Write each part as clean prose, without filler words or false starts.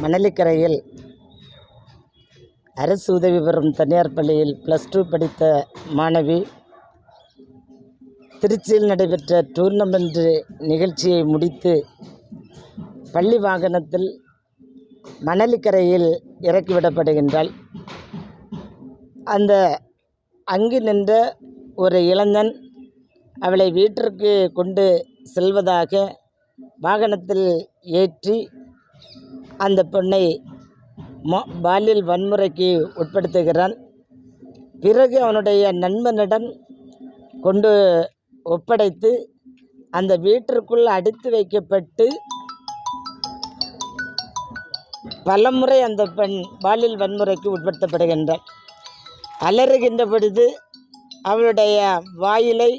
மணலிக்கரையில் அரசு உதவி பெறும் தனியார் பள்ளியில் +2 படித்த மாணவி திருச்சியில் நடைபெற்ற டூர்னமெண்ட் நிகழ்ச்சியை முடித்து பள்ளி வாகனத்தில் மணலிக்கரையில் இறக்கிவிடப்படுகின்றாள். அங்கு நின்ற ஒரு இளைஞன் அவளை வீட்டிற்கு கொண்டு செல்வதாக வாகனத்தில் ஏற்றி அந்த பெண்ணை பாலியல் வன்முறைக்கு உட்படுத்துகிறான். பிறகு அவனுடைய நண்பனிடம் கொண்டு ஒப்படைத்து அந்த வீட்டிற்குள் அடைத்து வைக்கப்பட்டு பலமுறை அந்த பெண் பாலியல் வன்முறைக்கு உட்படுத்தப்படுகின்றாள். அலறுகின்ற பொழுது அவளுடைய வாயிலை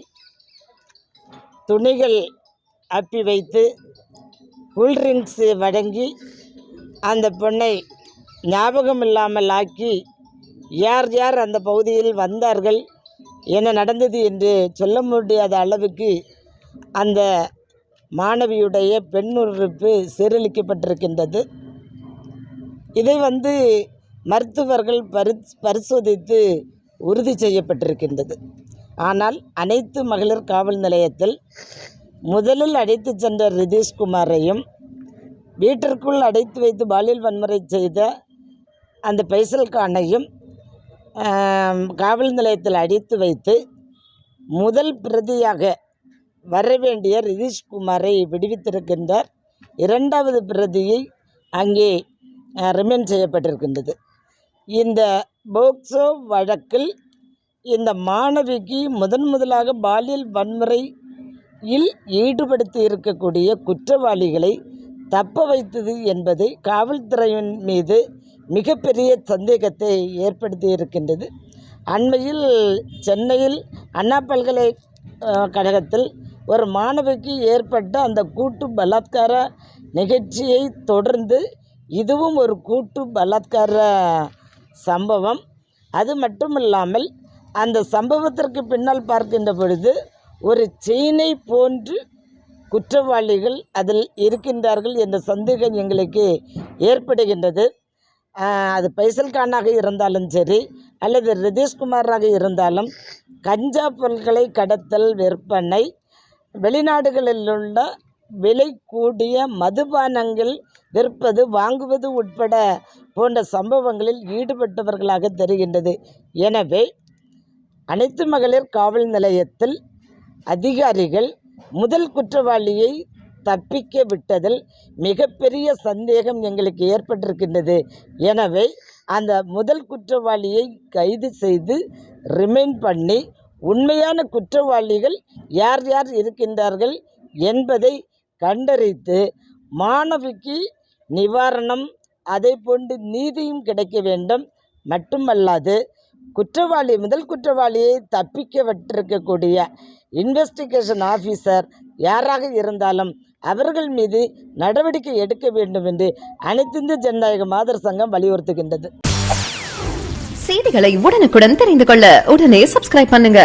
துணிகள் அப்பி வைத்து கூல்ட்ரிங்க்ஸ் வழங்கி அந்த பெண்ணை ஞாபகம் இல்லாமல் ஆக்கி யார் யார் அந்த பகுதியில் வந்தார்கள், என்ன நடந்தது என்று சொல்ல முடியாத அளவுக்கு அந்த மாணவியுடைய பெண்ணுறுப்பு சீரழிக்கப்பட்டிருக்கின்றது. இதை மருத்துவர்கள் பரிசோதித்து உறுதி செய்யப்பட்டிருக்கின்றது. ஆனால் அனைத்து மகளிர் காவல் நிலையத்தில் முதலில் அழைத்து சென்ற ரிதீஷ்குமாரையும் வீட்டிற்குள் அடைத்து வைத்து பாலியல் வன்முறை செய்த அந்த பைசல் கானையும் காவல் நிலையத்தில் அடைத்து வைத்து முதல் பிரதியாக வரவேண்டிய ரிதீஷ்குமாரை விடுவித்திருக்கின்றார். இரண்டாவது பிரதியை அங்கே ரிமைண்ட் செய்யப்பட்டிருக்கின்றது. இந்த போக்சோ வழக்கில் இந்த மாணவிக்கு முதலாக பாலியல் வன்முறையில் ஈடுபடுத்தி இருக்கக்கூடிய குற்றவாளிகளை தப்ப வைத்தது என்பது காவல்துறையின் மீது மிகப்பெரிய சந்தேகத்தை ஏற்படுத்தி இருக்கின்றது. அண்மையில் சென்னையில் அண்ணா பல்கலைக்கழகத்தில் ஒரு மாணவிக்கு ஏற்பட்ட அந்த கூட்டு பலாத்கார நிகழ்ச்சியை தொடர்ந்து இதுவும் ஒரு கூட்டு பலாத்கார சம்பவம். அது மட்டுமில்லாமல் அந்த சம்பவத்திற்கு பின்னால் பார்க்கின்ற பொழுது ஒரு செயினை போன்று குற்றவாளிகள் அதில் இருக்கின்றார்கள் என்ற சந்தேகம் எங்களுக்கு ஏற்படுகின்றது. அது பைசல் கானாக இருந்தாலும் சரி அல்லது ரிதீஷ்குமாராக இருந்தாலும் கஞ்சா பொருட்களை கடத்தல், விற்பனை, வெளிநாடுகளில் உள்ள விலை கூடிய மதுபானங்கள் விற்பது, வாங்குவது உட்பட போன்ற சம்பவங்களில் ஈடுபட்டவர்களாக தெரிகின்றது. எனவே அனைத்து மகளிர் காவல் நிலையத்தில் அதிகாரிகள் முதல் குற்றவாளியை தப்பிக்க விட்டதில் மிகப்பெரிய சந்தேகம் எங்களுக்கு ஏற்பட்டிருக்கின்றது. எனவே அந்த முதல் குற்றவாளியை கைது செய்து ரிமைண்ட் பண்ணி உண்மையான குற்றவாளிகள் யார் யார் இருக்கின்றார்கள் என்பதை கண்டறித்து மாணவிக்கு நிவாரணம், அதை போன்று நீதியும் கிடைக்க வேண்டும். மட்டுமல்லாது முதல் குற்றவாளியை தப்பிக்க விட்டிருக்கக்கூடிய இன்வெஸ்டிகேஷன் ஆஃபீஸர் யாராக இருந்தாலும் அவர்கள் மீது நடவடிக்கை எடுக்க வேண்டும் என்று அனைத்திந்திய ஜனநாயக மாதர் சங்கம் வலியுறுத்துகின்றது. செய்திகளை உடனுக்குடன் தெரிந்து கொள்ள உடனே சப்ஸ்கிரைப் பண்ணுங்க.